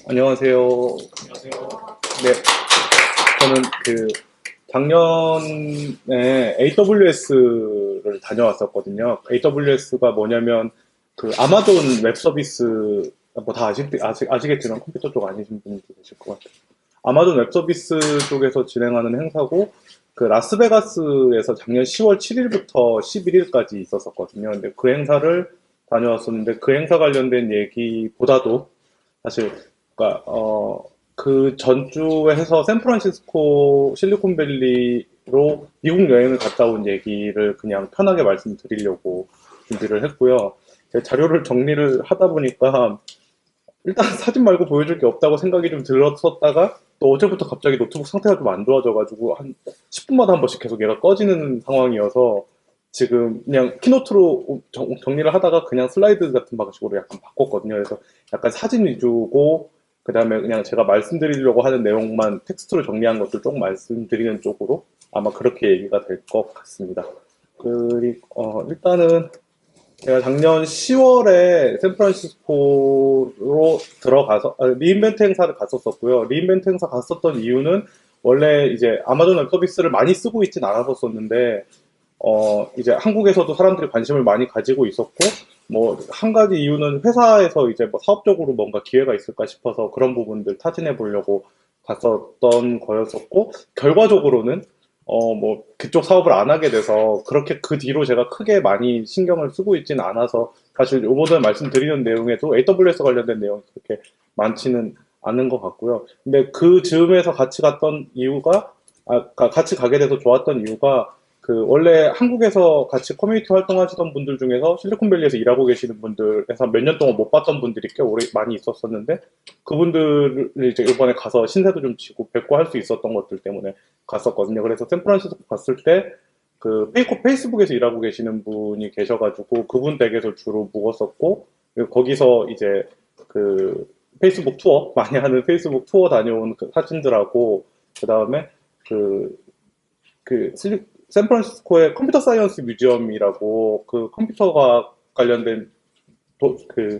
안녕하세요. 안녕하세요. 네, 저는 작년에 AWS를 다녀왔었거든요. AWS가 뭐냐면 아마존 웹 서비스 뭐 다 아시겠지만 컴퓨터 쪽 아니신 분도 계실 것 같아요. 아마존 웹 서비스 쪽에서 진행하는 행사고 그 라스베가스에서 작년 10월 7일부터 11일까지 있었었거든요. 근데 그 행사를 다녀왔었는데 그 행사 관련된 얘기보다도 사실 그러니까 그 전주에 해서 샌프란시스코 실리콘밸리로 미국 여행을 갔다 온 얘기를 그냥 편하게 말씀드리려고 준비를 했고요. 제 자료를 정리를 하다 보니까 일단 사진 말고 보여줄 게 없다고 생각이 좀 들었었다가 또 어제부터 갑자기 노트북 상태가 좀 안 좋아져가지고 한 10분마다 한 번씩 계속 얘가 꺼지는 상황이어서 지금 그냥 키노트로 정리를 하다가 그냥 슬라이드 같은 방식으로 약간 바꿨거든요. 그래서 약간 사진 위주고 그 다음에 그냥 제가 말씀드리려고 하는 내용만 텍스트로 정리한 것들 조금 말씀드리는 쪽으로 아마 그렇게 얘기가 될 것 같습니다. 그리고 일단은 제가 작년 10월에 샌프란시스코로 들어가서 리인벤트 행사를 갔었었고요. 리인벤트 행사 갔었던 이유는 원래 이제 아마존 웹 서비스를 많이 쓰고 있진 않았었는데 이제 한국에서도 사람들이 관심을 많이 가지고 있었고 뭐 한 가지 이유는 회사에서 이제 뭐 사업적으로 뭔가 기회가 있을까 싶어서 그런 부분들 타진해 보려고 갔었던 거였었고 결과적으로는 뭐 그쪽 사업을 안 하게 돼서 그렇게 그 뒤로 제가 크게 많이 신경을 쓰고 있지는 않아서 사실 요번에 말씀드리는 내용에도 AWS 관련된 내용이 그렇게 많지는 않은 것 같고요. 근데 그 즈음에서 같이 갔던 이유가 같이 가게 돼서 좋았던 이유가 원래 한국에서 같이 커뮤니티 활동하시던 분들 중에서 실리콘밸리에서 일하고 계시는 분들에서 몇 년 동안 못 봤던 분들이 꽤 오래 많이 있었었는데 그분들을 이제 이번에 가서 신세도 좀 지고 뵙고 할 수 있었던 것들 때문에 갔었거든요. 그래서 샌프란시스코 갔을 때 페이스북에서 일하고 계시는 분이 계셔가지고 그분 댁에서 주로 묵었었고 그리고 거기서 이제 그 페이스북 투어 많이 하는 페이스북 투어 다녀온 그 사진들하고 그 다음에 그, 샌프란시스코의 컴퓨터 사이언스 뮤지엄이라고 그 컴퓨터가 관련된 그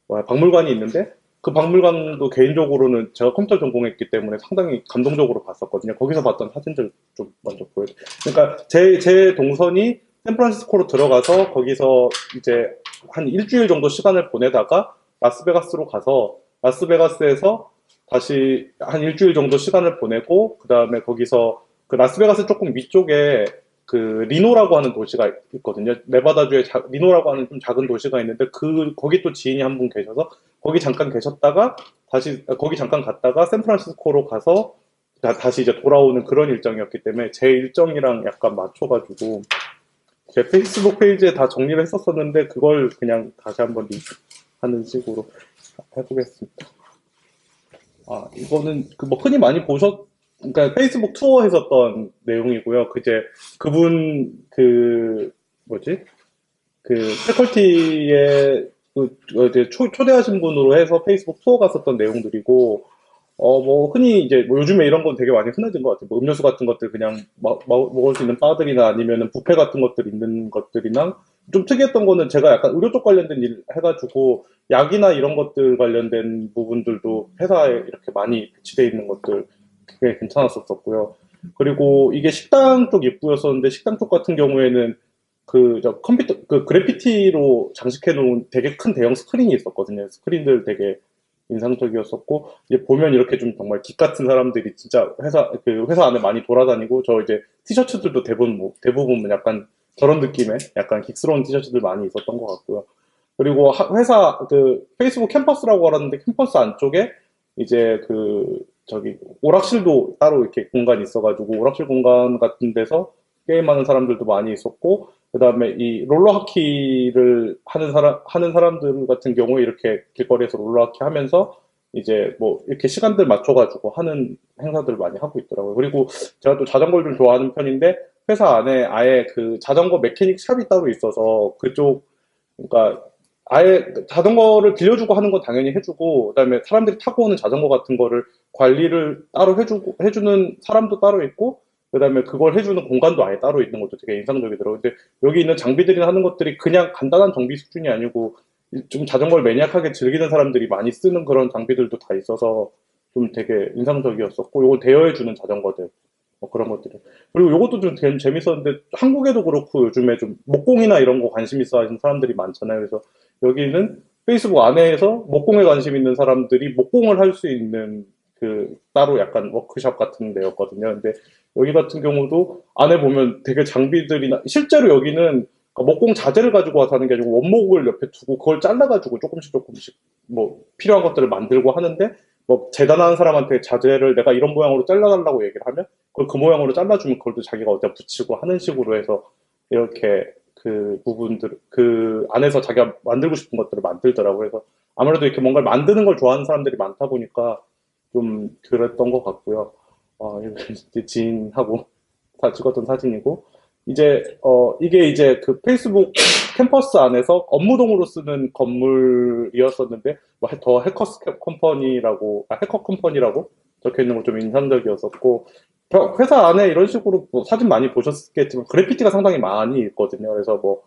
박물관이 있는데 그 박물관도 개인적으로는 제가 컴퓨터 전공했기 때문에 상당히 감동적으로 봤었거든요. 거기서 봤던 사진들 좀 먼저 보여드릴게요. 그러니까 제 동선이 샌프란시스코로 들어가서 거기서 이제 한 일주일 정도 시간을 보내다가 라스베가스로 가서 라스베가스에서 다시 한 일주일 정도 시간을 보내고 그 다음에 거기서 그 라스베가스 조금 위쪽에 리노라고 하는 도시가 있거든요. 네바다주에 리노라고 하는 좀 작은 도시가 있는데 거기 또 지인이 한 분 계셔서 거기 잠깐 계셨다가 거기 잠깐 갔다가 샌프란시스코로 가서 다시 이제 돌아오는 그런 일정이었기 때문에 제 일정이랑 약간 맞춰가지고 제 페이스북 페이지에 다 정리를 했었었는데 그걸 그냥 다시 한번 하는 식으로 해보겠습니다. 이거는 뭐 흔히 많이 그러니까 페이스북 투어 했었던 내용이고요. 그분 뭐지? 패컬티에 이제 초대하신 분으로 해서 페이스북 투어 갔었던 내용들이고, 뭐, 흔히 이제, 뭐 요즘에 이런 건 되게 많이 흔해진 것 같아요. 뭐 음료수 같은 것들 그냥 먹을 수 있는 바들이나 아니면은 뷔페 같은 것들 있는 것들이나, 좀 특이했던 거는 제가 약간 의료 쪽 관련된 일 해가지고, 약이나 이런 것들 관련된 부분들도 회사에 이렇게 많이 배치되어 있는 것들 되게 괜찮았었고요. 그리고 이게 식당 쪽 입구였었는데, 식당 쪽 같은 경우에는 저 컴퓨터, 그래피티로 장식해 놓은 되게 큰 대형 스크린이 있었거든요. 스크린들 되게 인상적이었었고, 이제 보면 이렇게 좀 정말 깃 같은 사람들이 진짜 회사 안에 많이 돌아다니고, 저 이제 티셔츠들도 대부분 약간 저런 느낌의 약간 긱스러운 티셔츠들 많이 있었던 것 같고요. 그리고 페이스북 캠퍼스라고 하는데 캠퍼스 안쪽에 이제 오락실도 따로 이렇게 공간이 있어가지고, 오락실 공간 같은 데서 게임하는 사람들도 많이 있었고, 그 다음에 이 롤러하키를 하는 사람들 같은 경우에 이렇게 길거리에서 롤러하키 하면서 이제 뭐 이렇게 시간들 맞춰가지고 하는 행사들을 많이 하고 있더라고요. 그리고 제가 또 자전거를 좀 좋아하는 편인데 회사 안에 아예 그 자전거 메케닉 샵이 따로 있어서 그러니까 아예 자전거를 빌려주고 하는 건 당연히 해주고 그다음에 사람들이 타고 오는 자전거 같은 거를 관리를 따로 해주는 사람도 따로 있고 그다음에 그걸 해주는 공간도 아예 따로 있는 것도 되게 인상적이더라고요. 근데 여기 있는 장비들이나 하는 것들이 그냥 간단한 정비 수준이 아니고 좀 자전거를 매니악하게 즐기는 사람들이 많이 쓰는 그런 장비들도 다 있어서 좀 되게 인상적이었었고, 요걸 대여해주는 자전거들, 뭐 그런 것들이. 그리고 요것도 좀 재밌었는데, 한국에도 그렇고 요즘에 좀 목공이나 이런 거 관심 있어 하시는 사람들이 많잖아요. 그래서 여기는 페이스북 안에서 목공에 관심 있는 사람들이 목공을 할 수 있는 그 따로 약간 워크숍 같은 데였거든요. 근데 여기 같은 경우도 안에 보면 되게 장비들이나 실제로 여기는 목공 자재를 가지고 와서 하는 게 아니고 원목을 옆에 두고 그걸 잘라가지고 조금씩 조금씩 뭐 필요한 것들을 만들고 하는데, 뭐 재단하는 사람한테 자재를 내가 이런 모양으로 잘라달라고 얘기를 하면 그걸 그 모양으로 잘라주면 그걸 또 자기가 어디다 붙이고 하는 식으로 해서 이렇게 그 부분들 그 안에서 자기가 만들고 싶은 것들을 만들더라고요. 그래서 아무래도 이렇게 뭔가를 만드는 걸 좋아하는 사람들이 많다 보니까 좀 그랬던 것 같고요. 이거 이제 지인하고 다 찍었던 사진이고, 이게 이제 그 페이스북 캠퍼스 안에서 업무동으로 쓰는 건물이었었는데, 더 해커스 컴퍼니라고, 해커 컴퍼니라고 적혀 있는 거 좀 인상적이었었고, 회사 안에 이런 식으로 뭐 사진 많이 보셨겠지만, 그래피티가 상당히 많이 있거든요. 그래서 뭐,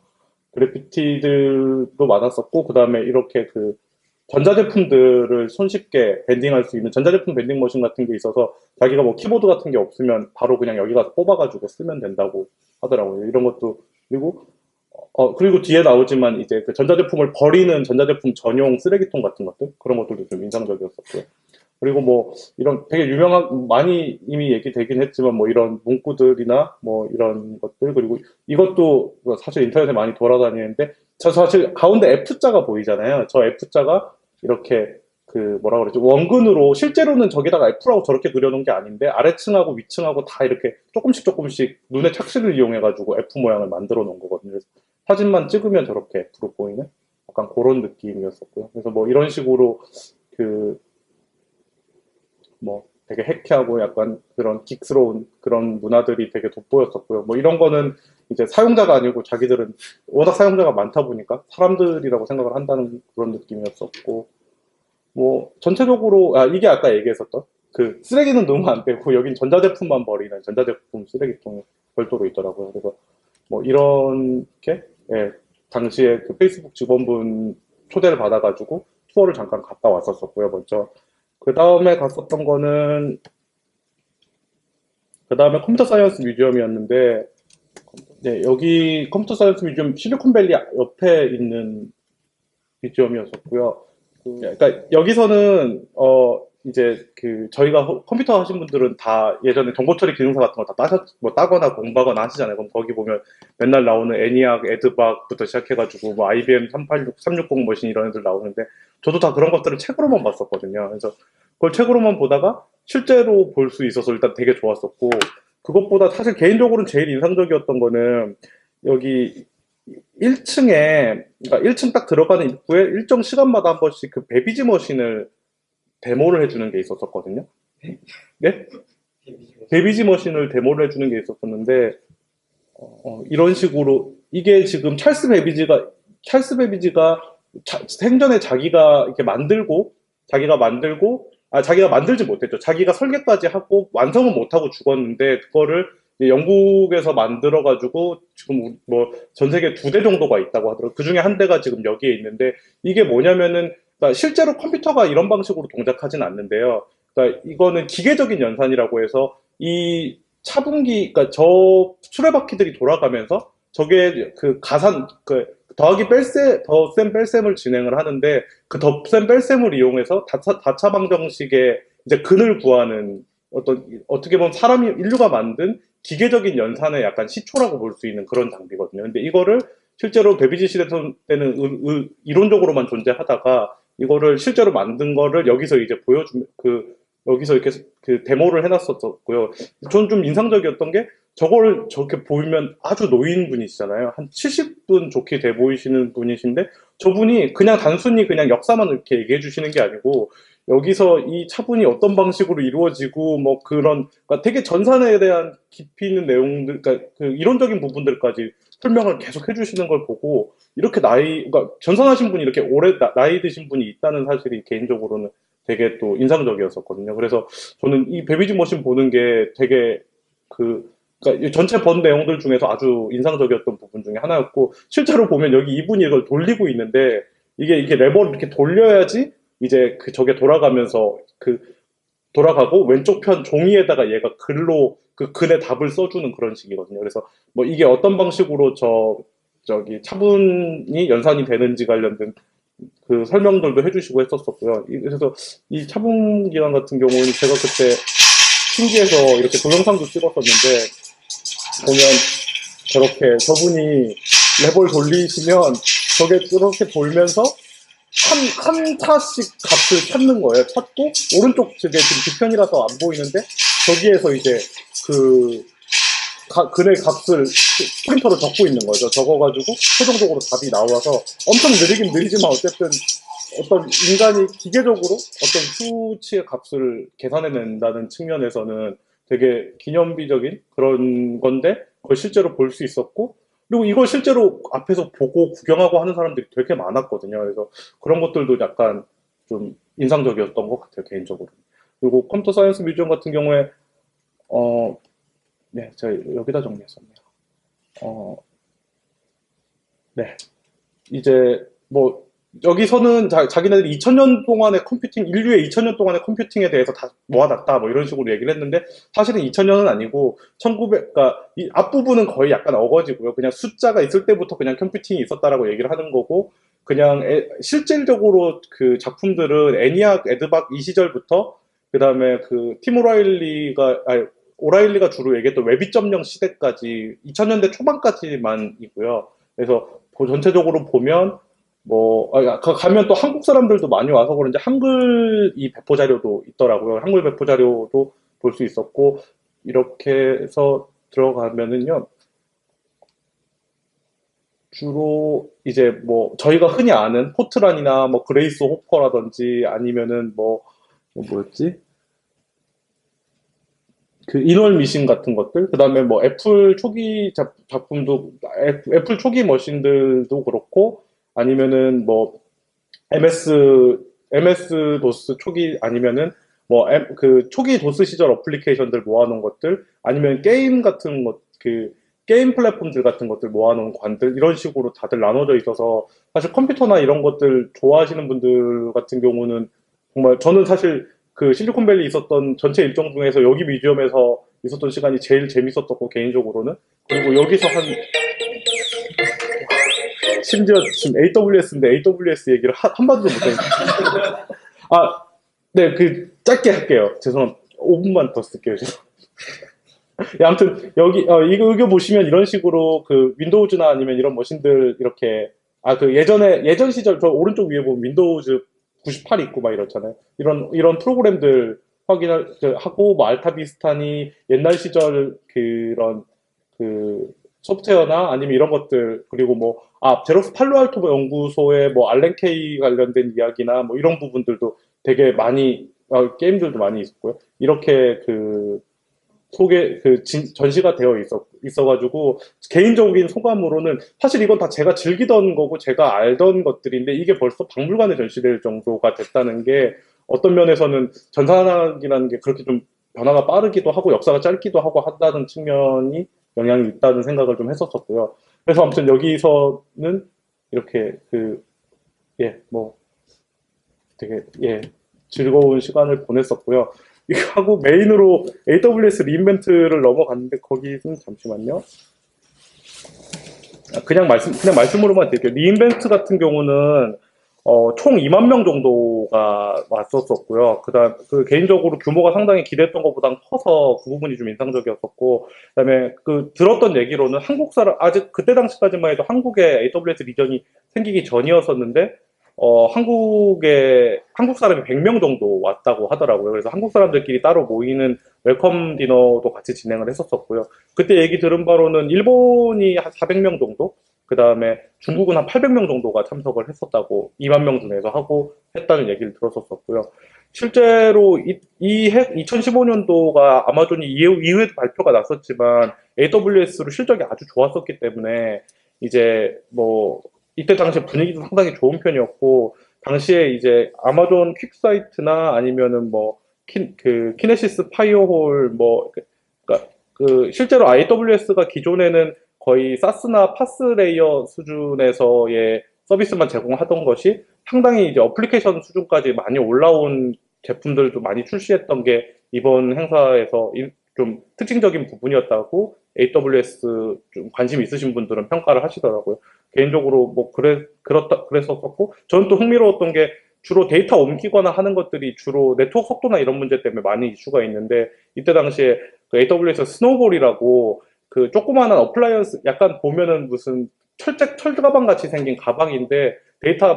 그래피티들도 많았었고, 그 다음에 이렇게 그 전자제품들을 손쉽게 밴딩할 수 있는 전자제품 밴딩 머신 같은 게 있어서 자기가 뭐 키보드 같은 게 없으면 바로 그냥 여기 가서 뽑아가지고 쓰면 된다고 하더라고요. 이런 것도. 그리고 그리고 뒤에 나오지만 이제 그 전자제품을 버리는 전자제품 전용 쓰레기통 같은 것들, 그런 것들도 좀 인상적이었었고요. 그리고 뭐 이런 되게 유명한, 많이 이미 얘기되긴 했지만 뭐 이런 문구들이나 뭐 이런 것들, 그리고 이것도 사실 인터넷에 많이 돌아다니는데, 저 사실 가운데 F자가 보이잖아요. 저 F자가 이렇게 그 뭐라 그러죠? 원근으로 실제로는 저기다가 F라고 저렇게 그려놓은 게 아닌데 아래층하고 위층하고 다 이렇게 조금씩 조금씩 눈의 착시를 이용해가지고 F 모양을 만들어 놓은 거거든요. 그래서 사진만 찍으면 저렇게 F로 보이는 약간 그런 느낌이었었고요. 그래서 뭐 이런 식으로 그 뭐 되게 해키하고 약간 그런 긱스러운 그런 문화들이 되게 돋보였었고요. 뭐 이런 거는 이제 사용자가 아니고 자기들은 워낙 사용자가 많다 보니까 사람들이라고 생각을 한다는 그런 느낌이었었고, 뭐 전체적으로 이게 아까 얘기했었던 그 쓰레기는 넣으면 안 되고 여긴 전자제품만 버리는 전자제품 쓰레기통이 별도로 있더라고요. 그래서 뭐 이렇게, 예, 당시에 그 페이스북 직원분 초대를 받아가지고 투어를 잠깐 갔다 왔었었고요. 먼저 그 다음에 갔었던 거는, 그 다음에 컴퓨터 사이언스 뮤지엄이었는데, 네, 여기 컴퓨터 사이언스 뮤지엄 실리콘밸리 옆에 있는 뮤지엄이었었고요. 그러니까 여기서는 이제 그 저희가 컴퓨터 하신 분들은 다 예전에 정보 처리 기능사 같은 거 다 뭐 따거나 공부하거나 하시잖아요. 그럼 거기 보면 맨날 나오는 애니악, 에드박부터 시작해가지고 뭐 IBM 360 머신 이런 애들 나오는데, 저도 다 그런 것들을 책으로만 봤었거든요. 그래서 그걸 책으로만 보다가 실제로 볼 수 있어서 일단 되게 좋았었고, 그것보다 사실 개인적으로는 제일 인상적이었던 거는 여기 1층에, 그러니까 1층 딱 들어가는 입구에 일정 시간마다 한 번씩 그 베비지 머신을 데모를 해주는 게 있었었거든요. 네? 베비지 머신을 데모를 해주는 게 있었었는데, 이런 식으로 이게 지금 찰스 베비지가 생전에 자기가 만들지 못했죠. 자기가 설계까지 하고 완성은 못하고 죽었는데, 그거를 이제 영국에서 만들어가지고 지금 뭐 전 세계 2대 정도가 있다고 하더라고요. 그 중에 한 대가 지금 여기에 있는데, 이게 뭐냐면은, 그러니까 실제로 컴퓨터가 이런 방식으로 동작하진 않는데요. 그러니까 이거는 기계적인 연산이라고 해서 이 차분기, 그러니까 저 수레바퀴들이 돌아가면서 저게 그 더하기 뺄셈, 덧셈 뺄셈을 진행을 하는데, 그 덧셈 뺄셈을 이용해서 다차 방정식의 이제 근을 구하는, 어떻게 보면 인류가 만든 기계적인 연산의 약간 시초라고 볼 수 있는 그런 장비거든요. 근데 이거를 실제로 베비지 시대 때는 이론적으로만 존재하다가 이거를 실제로 만든 거를 여기서 이제 여기서 이렇게 그 데모를 해놨었고요. 저는 좀 인상적이었던 게, 저걸 저렇게 보이면 아주 노인분이시잖아요. 한 70분 좋게 돼 보이시는 분이신데, 저분이 그냥 단순히 그냥 역사만 이렇게 얘기해 주시는 게 아니고, 여기서 이 차분이 어떤 방식으로 이루어지고 뭐 그런, 그러니까 되게 전산에 대한 깊이 있는 내용들, 그러니까 그 이론적인 부분들까지 설명을 계속 해주시는 걸 보고, 이렇게 그러니까 전산하신 분이 이렇게 오래 나이 드신 분이 있다는 사실이 개인적으로는 되게 또 인상적이었었거든요. 그래서 저는 이 베비지 머신 보는 게 되게 그러니까 이 전체 본 내용들 중에서 아주 인상적이었던 부분 중에 하나였고, 실제로 보면 여기 이분이 이걸 돌리고 있는데, 이게 레버를 이렇게 돌려야지 이제 그 저게 돌아가면서 돌아가고 왼쪽 편 종이에다가 얘가 글로 그 글의 답을 써주는 그런 식이거든요. 그래서 뭐 이게 어떤 방식으로 저기 차분이 연산이 되는지 관련된 그 설명들도 해주시고 했었었고요. 그래서 이 차분 기간 같은 경우는 제가 그때 신기해서 이렇게 동영상도 찍었었는데 보면 저렇게 저분이 레버를 돌리시면 저게 그렇게 돌면서 한 타씩 값을 찾는 거예요. 찾고 오른쪽 측에 지금 뒤편이라서 안 보이는데 저기에서 이제 그 글의 값을 프린터로 적고 있는 거죠. 적어가지고 최종적으로 답이 나와서 엄청 느리긴 느리지만 어쨌든 어떤 인간이 기계적으로 어떤 수치의 값을 계산해낸다는 측면에서는 되게 기념비적인 그런 건데 그걸 실제로 볼 수 있었고 그리고 이걸 실제로 앞에서 보고 구경하고 하는 사람들이 되게 많았거든요. 그래서 그런 것들도 약간 좀 인상적이었던 것 같아요, 개인적으로. 그리고 컴퓨터 사이언스 뮤지엄 같은 경우에 네, 제가 여기다 정리했었네요. 어, 네. 이제 뭐 여기서는 자기네들이 2000년 동안의 컴퓨팅, 인류의 2000년 동안의 컴퓨팅에 대해서 다 모아놨다 뭐 이런 식으로 얘기를 했는데 사실은 2000년은 아니고 1900, 그러니까 이 앞부분은 거의 약간 어거지고요. 그냥 숫자가 있을 때부터 그냥 컴퓨팅이 있었다라고 얘기를 하는 거고 그냥 실질적으로 그 작품들은 애니악, 에드박 이 시절부터 그다음에 그 팀 오라일리가 주로 얘기했던 웹 2.0 시대까지 2000년대 초반까지만이고요. 그래서 전체적으로 보면 가면 또 한국 사람들도 많이 와서 그런지 한글 이 배포 자료도 있더라고요. 한글 배포 자료도 볼 수 있었고, 이렇게 해서 들어가면은요, 주로 이제 뭐, 저희가 흔히 아는 포트란이나 뭐, 그레이스 호퍼라든지 아니면은 뭐였지? 그 인월 미신 같은 것들, 그 다음에 뭐 애플 초기 작품도, 애플 초기 머신들도 그렇고, 아니면은 뭐 MS 도스 초기 아니면은 그 초기 도스 시절 어플리케이션들 모아놓은 것들 아니면 게임 같은 게임 플랫폼들 같은 것들 모아놓은 관들 이런 식으로 다들 나눠져 있어서 사실 컴퓨터나 이런 것들 좋아하시는 분들 같은 경우는 정말 저는 사실 그 실리콘밸리 있었던 전체 일정 중에서 여기 뮤지엄에서 있었던 시간이 제일 재밌었었고 개인적으로는 그리고 여기서 한 심지어 지금 AWS인데 AWS 얘기를 한마디도 못했는데. 아, 네, 짧게 할게요. 죄송합니다. 5분만 더 쓸게요. 예, 아무튼, 이거 보시면 이런 식으로 그 윈도우즈나 아니면 이런 머신들 이렇게, 예전 시절 저 오른쪽 위에 보면 윈도우즈 98 있고 막 이렇잖아요. 이런 프로그램들 하고, 뭐 알타비스타니 옛날 시절 그런 그 소프트웨어나 아니면 이런 것들 그리고 제로스 팔로알토 연구소의 뭐 알렌 케이 관련된 이야기나 뭐 이런 부분들도 되게 많이 게임들도 많이 있었고요. 이렇게 전시가 되어 있어가지고 개인적인 소감으로는 사실 이건 다 제가 즐기던 거고 제가 알던 것들인데 이게 벌써 박물관에 전시될 정도가 됐다는 게 어떤 면에서는 전산학이라는 게 그렇게 좀 변화가 빠르기도 하고 역사가 짧기도 하고 한다는 측면이 영향이 있다는 생각을 좀 했었었고요. 그래서 아무튼 여기서는 이렇게 되게, 즐거운 시간을 보냈었고요. 이거 하고 메인으로 AWS 리인벤트를 넘어갔는데 거기는 잠시만요. 그냥 말씀으로만 드릴게요. 리인벤트 같은 경우는 총 2만 명 정도가 왔었었고요. 개인적으로 규모가 상당히 기대했던 것보단 커서 그 부분이 좀 인상적이었었고, 그다음에 들었던 얘기로는 아직 그때 당시까지만 해도 한국에 AWS 리전이 생기기 전이었었는데, 한국 사람이 100명 정도 왔다고 하더라고요. 그래서 한국 사람들끼리 따로 모이는 웰컴 디너도 같이 진행을 했었었고요. 그때 얘기 들은 바로는 일본이 한 400명 정도, 그 다음에 중국은 한 800명 정도가 참석을 했었다고 2만 명 중에서 하고 했다는 얘기를 들었었고요. 실제로 2015년도가 아마존이 이후에도 발표가 났었지만 AWS로 실적이 아주 좋았었기 때문에 이제 이때 당시 분위기도 상당히 좋은 편이었고 당시에 이제 아마존 퀵사이트나 아니면은 키네시스 파이어홀 그러니까 실제로 AWS가 기존에는 거의 사스나 파스 레이어 수준에서의 서비스만 제공하던 것이 상당히 이제 어플리케이션 수준까지 많이 올라온 제품들도 많이 출시했던 게 이번 행사에서 좀 특징적인 부분이었다고 AWS 좀 관심 있으신 분들은 평가를 하시더라고요. 개인적으로 뭐 그랬었고, 저는 또 흥미로웠던 게 주로 데이터 옮기거나 하는 것들이 주로 네트워크 속도나 이런 문제 때문에 많이 이슈가 있는데, 이때 당시에 그 AWS 스노우볼이라고 그 조그마한 어플라이언스, 약간 보면은 무슨 철가방 같이 생긴 가방인데,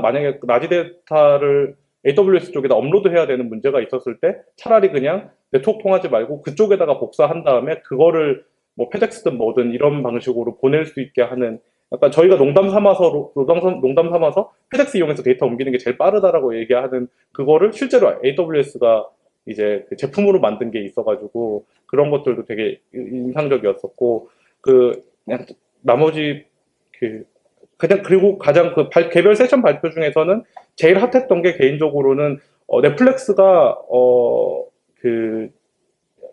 만약에 라지 데이터를 AWS 쪽에다 업로드해야 되는 문제가 있었을 때 차라리 그냥 네트워크 통하지 말고 그쪽에다가 복사한 다음에 그거를 뭐 페덱스든 뭐든 이런 방식으로 보낼 수 있게 하는, 약간 저희가 농담 삼아서 페덱스 이용해서 데이터 옮기는 게 제일 빠르다라고 얘기하는 그거를 실제로 AWS가 이제 그 제품으로 만든 게 있어가지고 그런 것들도 되게 인상적이었었고, 그냥 나머지 그 그냥, 그리고 가장 개별 세션 발표 중에서는 제일 핫했던 게 개인적으로는 넷플릭스가 그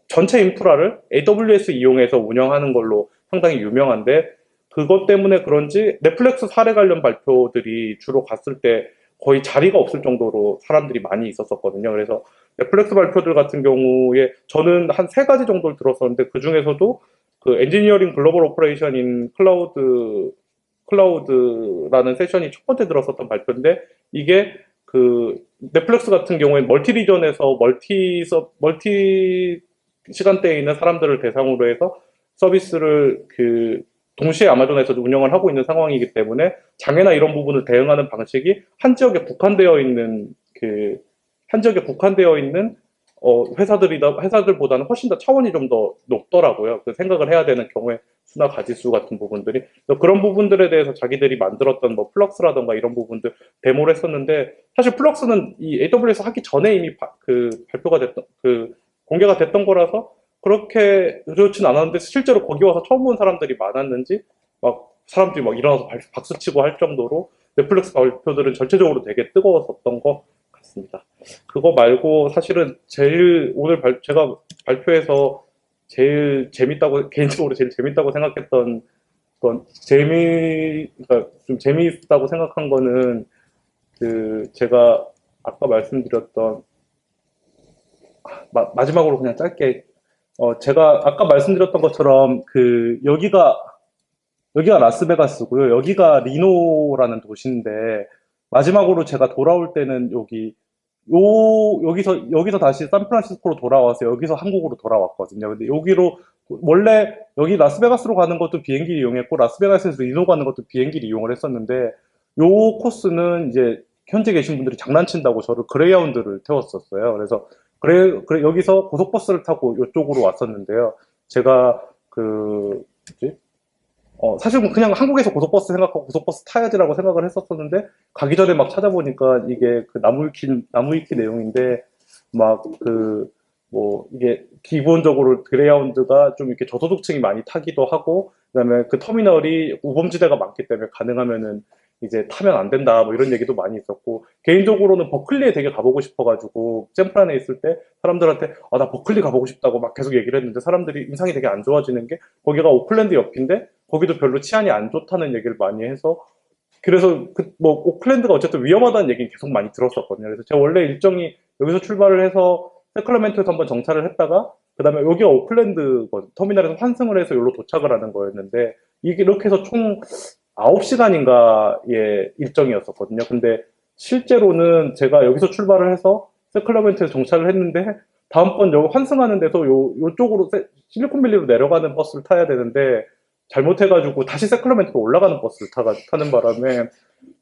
전체 인프라를 AWS 이용해서 운영하는 걸로 상당히 유명한데, 그것 때문에 그런지 넷플릭스 사례 관련 발표들이 주로 갔을 때 거의 자리가 없을 정도로 사람들이 많이 있었었거든요. 그래서 넷플릭스 발표들 같은 경우에 저는 한 세 가지 정도를 들었었는데, 그 중에서도 그 엔지니어링 글로벌 오퍼레이션인 클라우드라는 세션이 첫 번째 들었었던 발표인데, 이게 그 넷플릭스 같은 경우에 멀티 리전에서 멀티 시간대에 있는 사람들을 대상으로 해서 서비스를 동시에 아마존에서도 운영을 하고 있는 상황이기 때문에 장애나 이런 부분을 대응하는 방식이 한 지역에 국한되어 있는 회사들보다는 훨씬 더 차원이 좀 더 높더라고요. 그 생각을 해야 되는 경우에 수나 가지수 같은 부분들이. 그런 부분들에 대해서 자기들이 만들었던 뭐 플럭스라던가 이런 부분들 데모를 했었는데, 사실 플럭스는 이 AWS 하기 전에 이미 공개가 됐던 거라서 그렇게 그렇진 않았는데, 실제로 거기 와서 처음 본 사람들이 많았는지 막 사람들이 막 일어나서 박수치고 할 정도로 넷플릭스 발표들은 전체적으로 되게 뜨거웠었던 것 같습니다. 그거 말고 사실은 제가 발표해서 개인적으로 제일 재밌다고 생각했던 그러니까 좀 재미있다고 생각한 거는 제가 아까 말씀드렸던, 마지막으로 그냥 짧게, 제가 아까 말씀드렸던 것처럼 여기가 라스베가스고요. 여기가 리노라는 도시인데, 마지막으로 제가 돌아올 때는 여기서 다시 샌프란시스코로 돌아와서 여기서 한국으로 돌아왔거든요. 근데 원래 여기 라스베가스로 가는 것도 비행기를 이용했고, 라스베가스에서 리노 가는 것도 비행기를 이용을 했었는데, 요 코스는 이제 현재 계신 분들이 장난친다고 저를 그레이하운드를 태웠었어요. 그래, 여기서 고속버스를 타고 이쪽으로 왔었는데요. 제가 뭐지? 사실 뭐 그냥 한국에서 고속버스 생각하고 고속버스 타야지라고 생각을 했었었는데, 가기 전에 막 찾아보니까 이게 나무 위키 내용인데, 이게 기본적으로 그레이하운드가 좀 이렇게 저소득층이 많이 타기도 하고, 그다음에 그 터미널이 우범지대가 많기 때문에 가능하면은 이제 타면 안 된다, 뭐 이런 얘기도 많이 있었고, 개인적으로는 버클리에 되게 가보고 싶어가지고, 샌프란에 있을 때 사람들한테, 나 버클리 가보고 싶다고 막 계속 얘기를 했는데, 사람들이 인상이 되게 안 좋아지는 게, 거기가 오클랜드 옆인데, 거기도 별로 치안이 안 좋다는 얘기를 많이 해서, 그래서 오클랜드가 어쨌든 위험하다는 얘기는 계속 많이 들었었거든요. 그래서 제가 원래 일정이 여기서 출발을 해서 세크라멘토에서 한번 정차를 했다가, 그 다음에 여기가 오클랜드 터미널에서 환승을 해서 여기로 도착을 하는 거였는데, 이게 이렇게 해서 총 9시간인가의 일정이었었거든요. 근데 실제로는 제가 여기서 출발을 해서 세클라멘트에서 정차를 했는데, 다음번 여기 환승하는 데서 요쪽으로 실리콘밸리로 내려가는 버스를 타야 되는데, 잘못해가지고 다시 세클라멘트로 올라가는 버스를 타는 바람에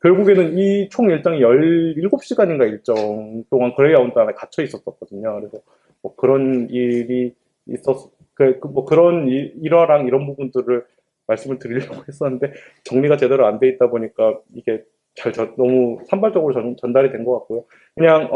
결국에는 이 총 일정이 17시간인가 일정 동안 그레이하운드 안에 갇혀 있었거든요. 그래서 뭐 그런 일이 그런 일화랑 이런 부분들을 말씀을 드리려고 했었는데, 정리가 제대로 안 돼 있다 보니까 이게 너무 산발적으로 전달이 된 것 같고요. 그냥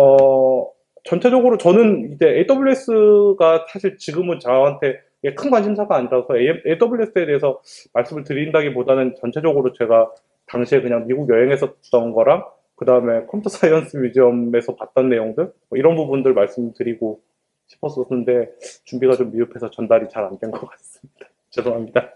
전체적으로 저는 이제 AWS가 사실 지금은 저한테 큰 관심사가 아니라서 AWS에 대해서 말씀을 드린다기보다는 전체적으로 제가 당시에 그냥 미국 여행했었던 거랑, 그 다음에 컴퓨터 사이언스 뮤지엄에서 봤던 내용들, 뭐 이런 부분들 말씀드리고 싶었었는데, 준비가 좀 미흡해서 전달이 잘 안 된 것 같습니다. 죄송합니다.